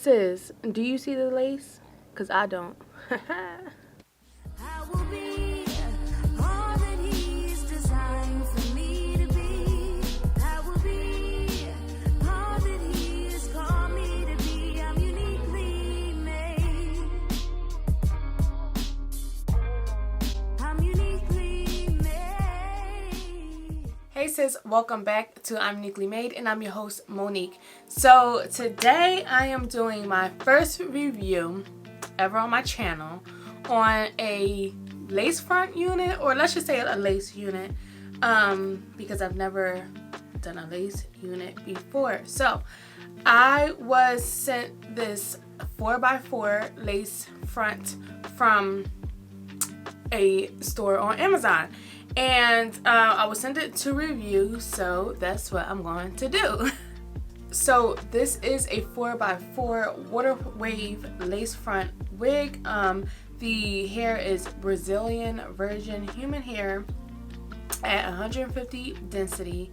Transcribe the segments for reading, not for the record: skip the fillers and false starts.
Sis, do you see the lace? Because I don't. I will be all that he's designed for me to be. I will be all that he has called me to be. I'm uniquely made. I'm uniquely made. Hey sis, welcome back to I'm Uniquely Made, and I'm your host Monique. So today I am doing my first review ever on my channel on a lace front unit, or let's just say a lace unit, because I've never done a lace unit before. So I was sent this 4x4 lace front from a store on Amazon, and I was sent it to review, so that's what I'm going to do. So this is a 4x4 water wave lace front wig. The hair is Brazilian virgin human hair at 150 density,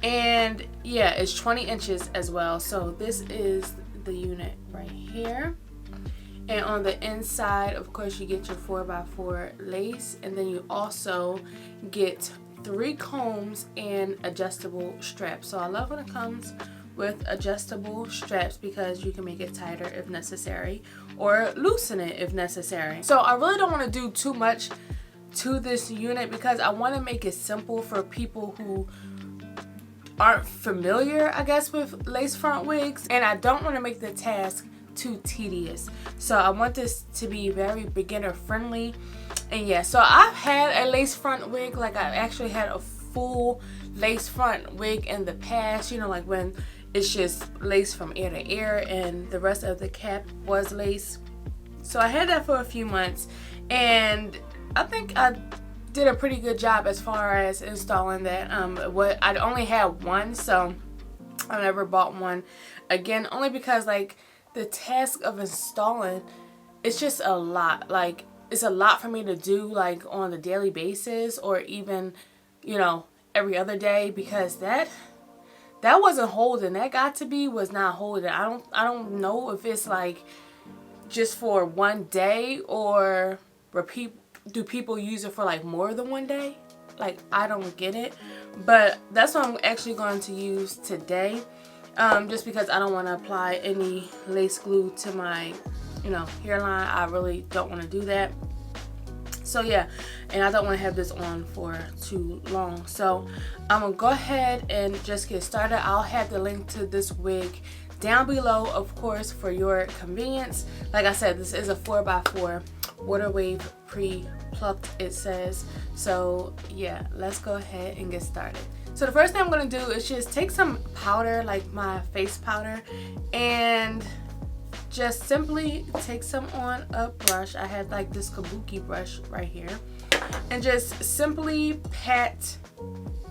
and yeah, it's 20 inches as well. So this is the unit right here, and on the inside, of course, you get your 4x4 lace, and then you also get 3 combs and adjustable straps. So I love when it comes with adjustable straps because you can make it tighter if necessary or loosen it if necessary. So I really don't want to do too much to this unit because I want to make it simple for people who aren't familiar, I guess, with lace front wigs, and I don't want to make the task too tedious. So I want this to be very beginner friendly. And yeah, so I've had a lace front wig, like I've actually had a full lace front wig in the past, you know, like when it's just lace from ear to ear and the rest of the cap was lace. So I had that for a few months, and I think I did a pretty good job as far as installing that. I'd only had one, so I never bought one again, only because like the task of installing, it's just a lot. Like it's a lot for me to do, like on a daily basis, or even, you know, every other day, because that wasn't holding. That got to be was not holding. I don't know if it's like just for one day, or do people use it for like more than one day? Like I don't get it, but that's what I'm actually going to use today. Just because I don't want to apply any lace glue to my, you know, hairline. I really don't want to do that. So yeah, and I don't want to have this on for too long. So I'm going to go ahead and just get started. I'll have the link to this wig down below, of course, for your convenience. Like I said, this is a 4x4 water wave pre-plucked, it says. So yeah, let's go ahead and get started. So the first thing I'm going to do is just take some powder, like my face powder, and just simply take some on a brush. I have like this kabuki brush right here, and just simply pat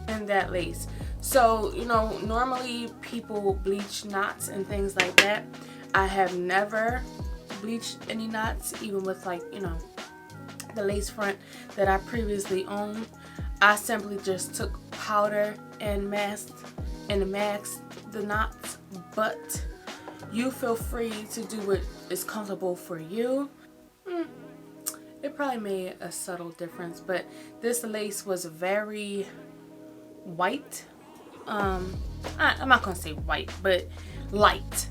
in that lace. So, you know, normally people bleach knots and things like that. I have never bleached any knots, even with like, you know, the lace front that I previously owned. I simply just took powder and masked the knots, but you feel free to do what is comfortable for you. It probably made a subtle difference, but this lace was very white. I'm not gonna say white, but light.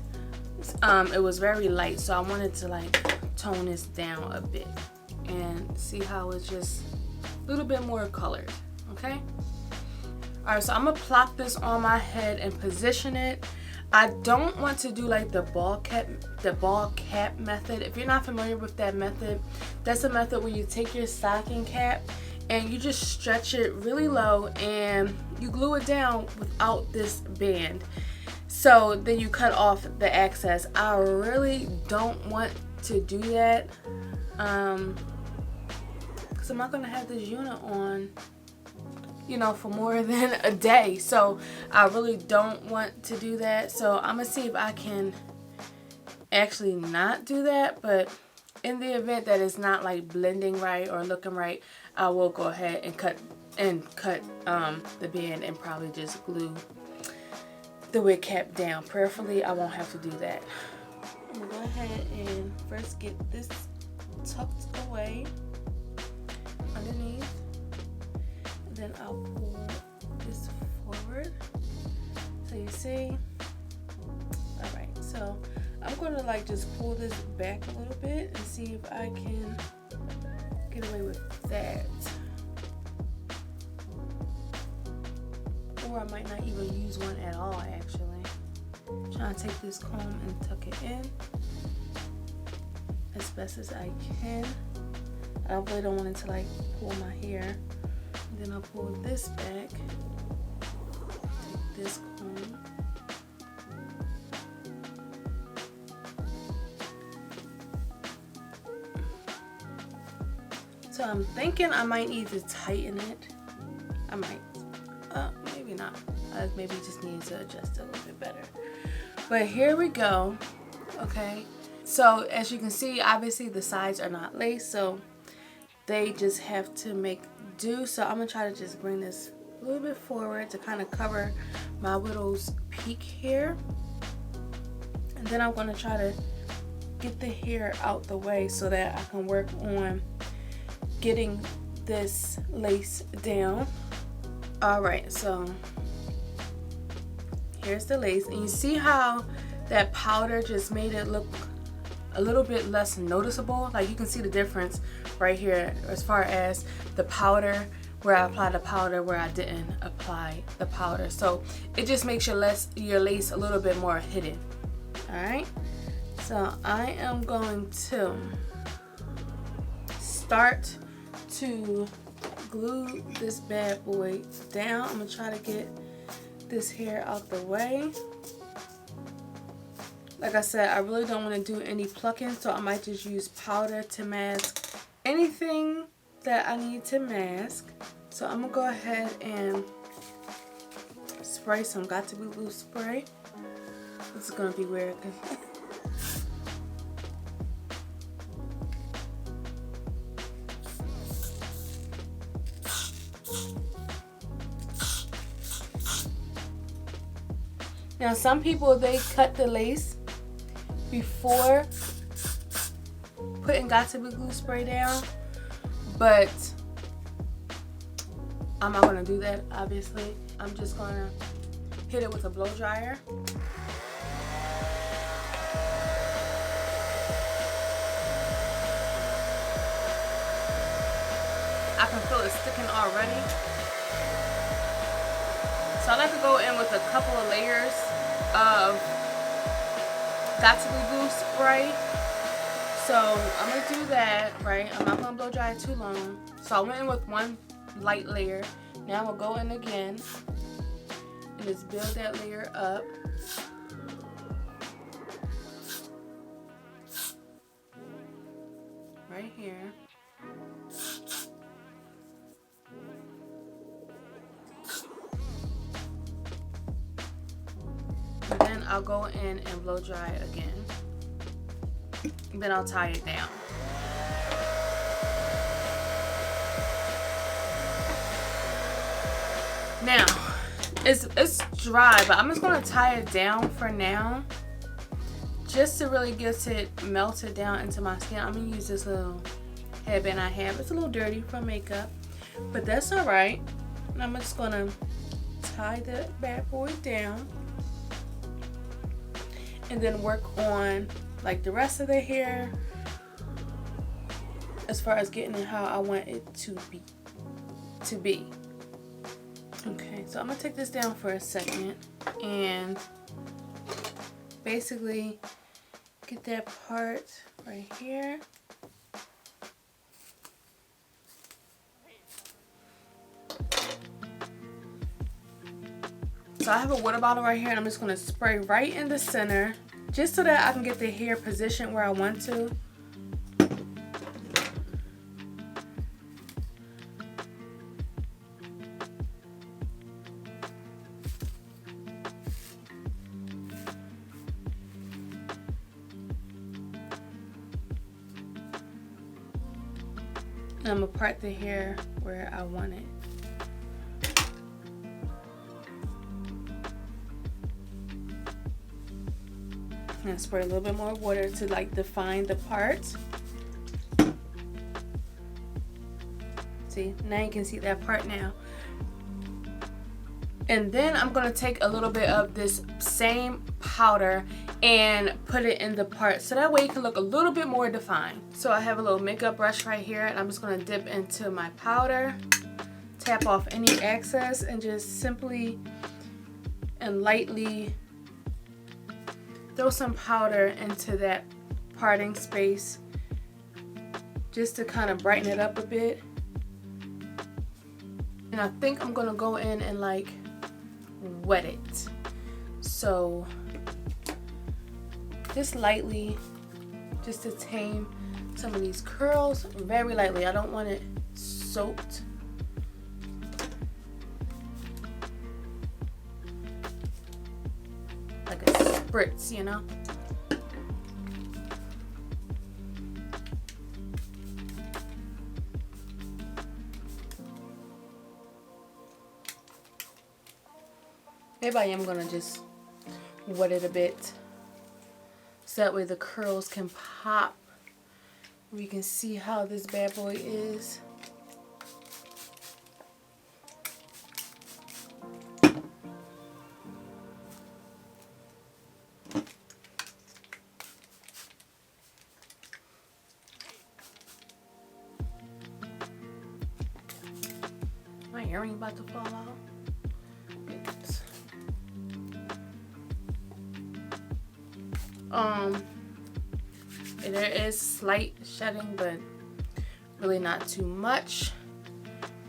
It was very light, so I wanted to like tone this down a bit and see how it's just a little bit more colored. Okay. Alright, so I'm gonna plop this on my head and position it. I don't want to do like the ball cap method. If you're not familiar with that method, that's a method where you take your stocking cap and you just stretch it really low and you glue it down without this band. So then you cut off the excess. I really don't want to do that because I'm not gonna have this unit on, you know, for more than a day. So I really don't want to do that. So I'm gonna see if I can actually not do that, but in the event that it's not like blending right or looking right, I will go ahead and cut the band and probably just glue the wig cap down. Prayerfully, I won't have to do that. I'm gonna go ahead and first get this tucked away underneath. And then I'll pull this forward. So you see? Alright, so I'm gonna like just pull this back a little bit and see if I can get away with that. Or I might not even use one at all actually. I'm trying to take this comb and tuck it in as best as I can. I really don't want it to like pull my hair. And then I'll pull this back. Take this comb. So I'm thinking I might need to tighten it. I might. Maybe not. I maybe just need to adjust it a little bit better. But here we go. Okay. So as you can see, obviously the sides are not laced, so they just have to make do. So I'm gonna try to just bring this a little bit forward to kind of cover my widow's peak hair. And then I'm gonna try to get the hair out the way so that I can work on getting this lace down. Alright, so here's the lace, and you see how that powder just made it look a little bit less noticeable. Like you can see the difference right here as far as the powder, where I applied the powder, where I didn't apply the powder. So it just makes your lace a little bit more hidden. Alright, so I am going to start to glue this bad boy down. I'm gonna try to get this hair out the way. Like I said, I really don't want to do any plucking, so I might just use powder to mask anything that I need to mask. So I'm gonna go ahead and spray some Got to Be Blue spray. This is gonna be weird. Now some people, they cut the lace before putting Got to Be Glue spray down, but I'm not gonna do that, obviously. I'm just gonna hit it with a blow dryer. I can feel it sticking already. So I like to go in with a couple of layers of Got to Be Blue spray. So I'm gonna do that, right? I'm not gonna blow dry it too long. So I went in with one light layer. Now we'll go in again and just build that layer up. Right here. And then I'll go in and blow dry it again. And then I'll tie it down. Now, it's dry, but I'm just gonna tie it down for now, just to really get it melted down into my skin. I'm gonna use this little headband I have. It's a little dirty from makeup, but that's all right. And I'm just gonna tie the bad boy down, and then work on like the rest of the hair as far as getting it how I want it to be. Okay, so I'm gonna take this down for a second and basically get that part right here. So I have a water bottle right here, and I'm just gonna spray right in the center just so that I can get the hair positioned where I want to. And I'm gonna part the hair where I want it. And spray a little bit more water to like define the parts. See, now you can see that part now. And then I'm gonna take a little bit of this same powder and put it in the part so that way it can look a little bit more defined. So I have a little makeup brush right here, and I'm just gonna dip into my powder, tap off any excess, and just simply and lightly throw some powder into that parting space just to kind of brighten it up a bit. And I think I'm gonna go in and like wet it. So just lightly, just to tame some of these curls, very lightly. I don't want it soaked. Like a spritz, you know? Maybe I am gonna just wet it a bit so that way the curls can pop. We can see how this bad boy is. My earring about to fall out. There is slight shedding, but really not too much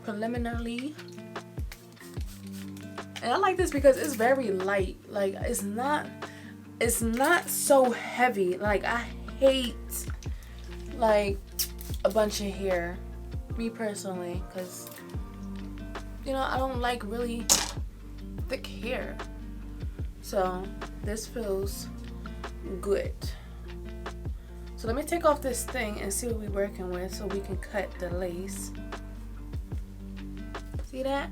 preliminarily. And I like this because it's very light. Like it's not so heavy. Like I hate like a bunch of hair, me personally, because you know I don't like really thick hair. So this feels good. So let me take off this thing and see what we're working with so we can cut the lace. See that?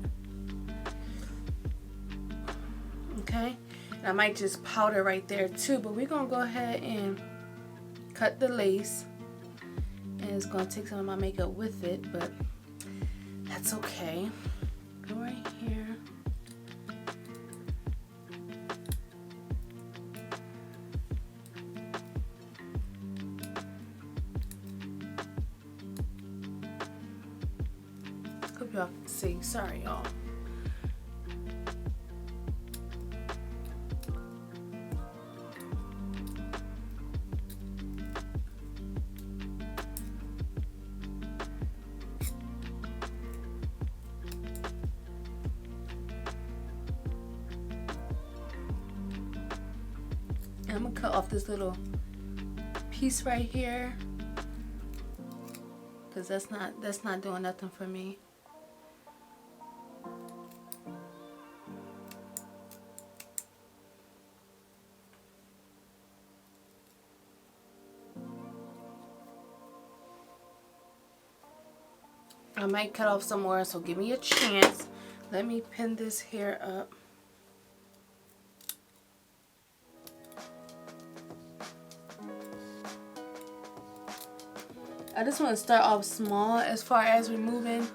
Okay. And I might just powder right there too, but we're gonna go ahead and cut the lace. And it's gonna take some of my makeup with it, but that's okay. Go right here. Hope y'all can see. Sorry, y'all. And I'm gonna cut off this little piece right here because that's not doing nothing for me. I might cut off some more, so give me a chance. Let me pin this hair up. I just want to start off small as far as removing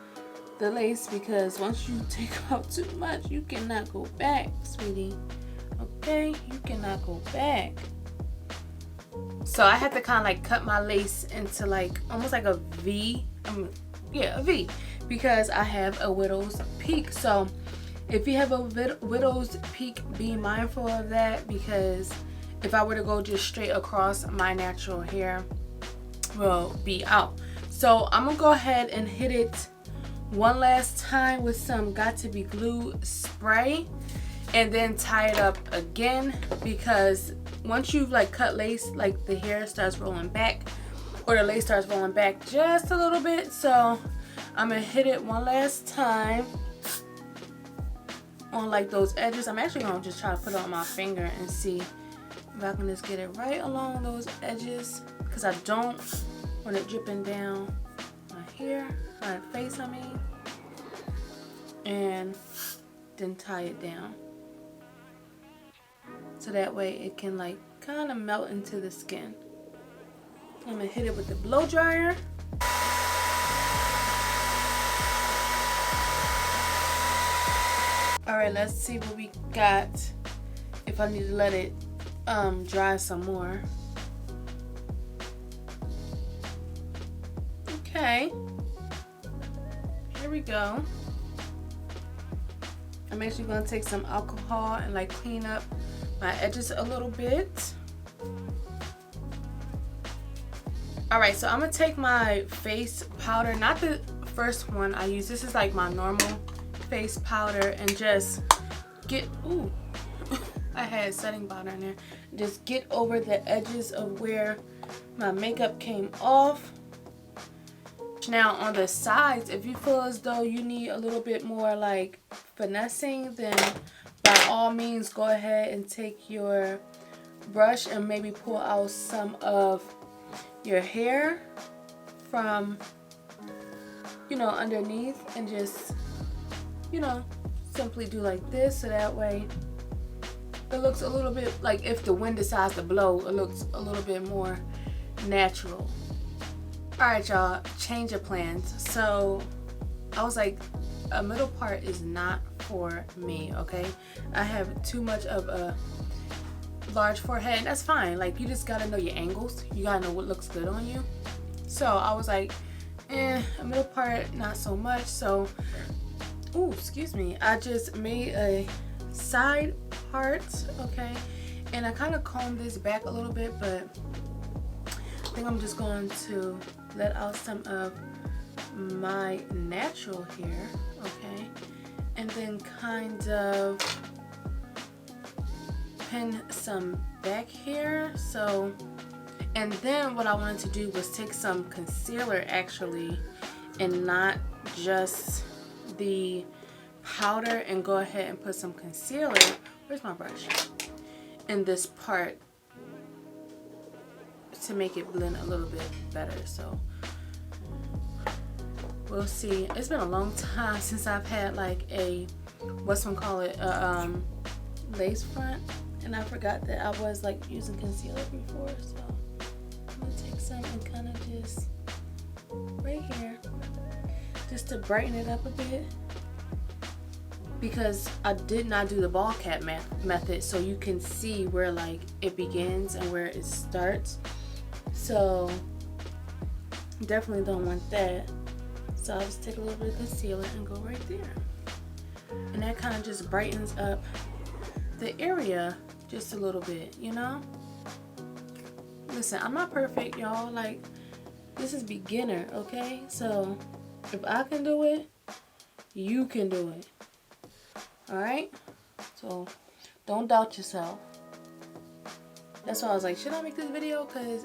the lace, because once you take out too much, you cannot go back, sweetie. Okay? You cannot go back. So I had to kind of like cut my lace into like almost like a V. Yeah, a V, because I have a widow's peak. So if you have a widow's peak, be mindful of that, because if I were to go just straight across, my natural hair will be out. So I'm gonna go ahead and hit it one last time with some Got To Be Glue spray and then tie it up again, because once you've like cut lace, like the hair starts rolling back, or the lace starts rolling back just a little bit. So I'm gonna hit it one last time on like those edges. I'm actually gonna just try to put it on my finger and see if I can just get it right along those edges, because I don't want it dripping down my hair, my face I mean, and then tie it down so that way it can like kind of melt into the skin. I'm gonna hit it with the blow dryer. All right, let's see what we got. If I need to let it dry some more. Okay, here we go. I'm actually gonna take some alcohol and like clean up my edges a little bit. All right, so I'm gonna take my face powder, not the first one I use. This is like my normal face powder, and just get, ooh, I had setting powder in there. Just get over the edges of where my makeup came off. Now on the sides, if you feel as though you need a little bit more like finessing, then by all means go ahead and take your brush and maybe pull out some of your hair from, you know, underneath, and just, you know, simply do like this, so that way it looks a little bit like, if the wind decides to blow, it looks a little bit more natural. Alright y'all, change of plans. So I was like, a middle part is not for me, okay? I have too much of a large forehead, and that's fine. Like, you just gotta know your angles. You gotta know what looks good on you. So I was like, a middle part, not so much. So, ooh, excuse me. I just made a side part, okay? And I kind of combed this back a little bit, but I think I'm just going to let out some of my natural hair, okay? And then kind of pin some back hair. So, and then what I wanted to do was take some concealer actually, and not just the powder, and go ahead and put some concealer, where's my brush, in this part to make it blend a little bit better. So we'll see. It's been a long time since I've had like a, lace front, and I forgot that I was like using concealer before. So I'm gonna take some and kind of just right here, just to brighten it up a bit, because I did not do the ball cap method, so you can see where like it begins and where it starts. So definitely don't want that. So I'll just take a little bit of concealer and go right there, and that kind of just brightens up the area just a little bit, you know? Listen, I'm not perfect, y'all. Like, this is beginner, okay? So if I can do it, you can do it. Alright? So don't doubt yourself. That's why I was like, should I make this video? Because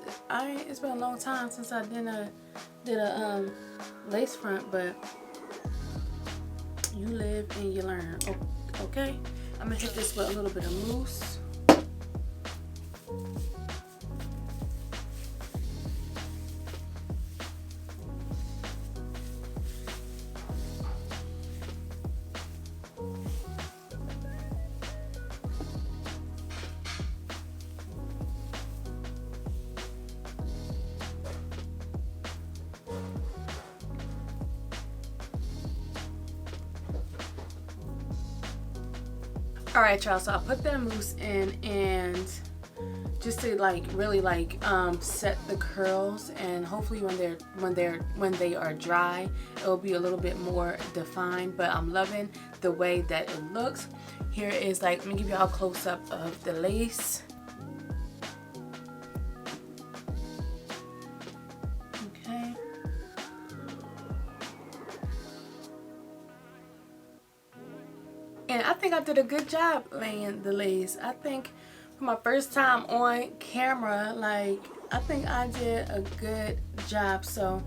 it's been a long time since I did a lace front, but you live and you learn. Okay? I'm gonna hit this with a little bit of mousse. Alright y'all, so I put that mousse in, and just to like really like set the curls, and hopefully when they are dry, it will be a little bit more defined. But I'm loving the way that it looks. Here is like, let me give y'all a close up of the lace. Okay. And I think I did a good job laying the lace. I think for my first time on camera, like, I think I did a good job. So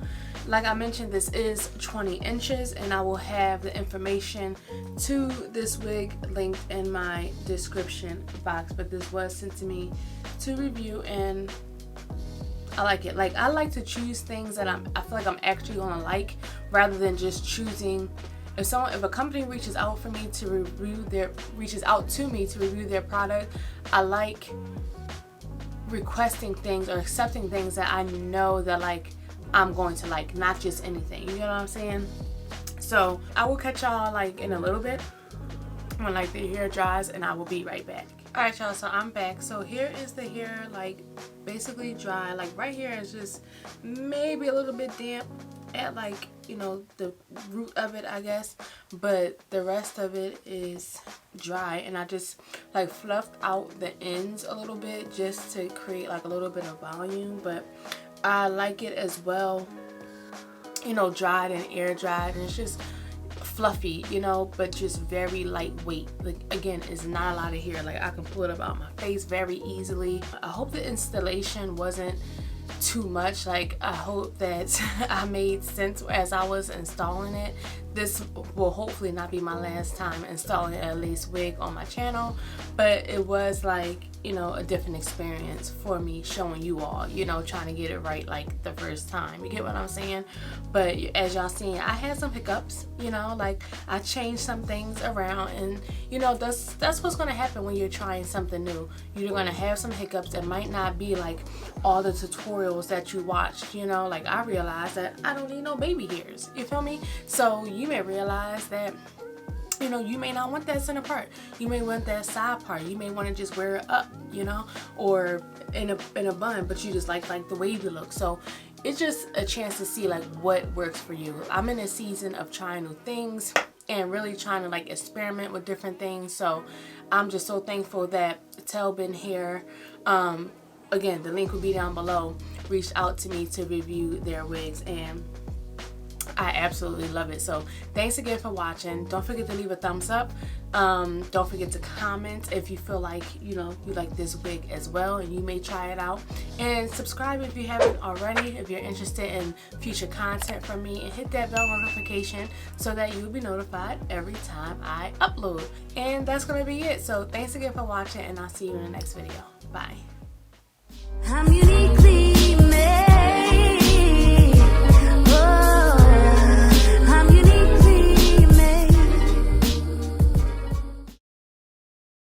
like I mentioned, this is 20 inches, and I will have the information to this wig linked in my description box. But this was sent to me to review, and I like it. Like, I like to choose things that I feel like I'm actually gonna like, rather than just choosing. If a company reaches out to me to review their product, I like requesting things or accepting things that I know that like I'm going to like, not just anything, you know what I'm saying? So I will catch y'all like in a little bit when like the hair dries, and I will be right back. Alright y'all, so I'm back. So here is the hair like basically dry. Like right here is just maybe a little bit damp at like, you know, the root of it, I guess, but the rest of it is dry, and I just like fluffed out the ends a little bit just to create like a little bit of volume. But I like it as well, you know, dried and air dried, and it's just fluffy, you know, but just very lightweight. Like again, it's not a lot of hair. Like I can pull it up out my face very easily. I hope the installation wasn't too much. Like I hope that I made sense as I was installing it. This will hopefully not be my last time installing a lace wig on my channel, but it was like, you know, a different experience for me showing you all, you know, trying to get it right like the first time. You get what I'm saying? But as y'all seen, I had some hiccups, you know, like I changed some things around, and you know, that's what's gonna happen when you're trying something new. You're gonna have some hiccups. It might not be like all the tutorials that you watched, you know, like I realized that I don't need no baby hairs, you feel me? So you may realize that, you know, you may not want that center part. You may want that side part. You may want to just wear it up, you know, or in a bun, but you just like the wavy look. So it's just a chance to see like what works for you. I'm in a season of trying new things and really trying to like experiment with different things. So I'm just so thankful that TellBeen Hair, again, the link will be down below, reached out to me to review their wigs, and I absolutely love it. So thanks again for watching. Don't forget to leave a thumbs up. Don't forget to comment if you feel like, you know, you like this wig as well and you may try it out, and subscribe if you haven't already if you're interested in future content from me, and hit that bell notification so that you'll be notified every time I upload. And that's gonna be it. So thanks again for watching, and I'll see you in the next video. Bye. I'm uniquely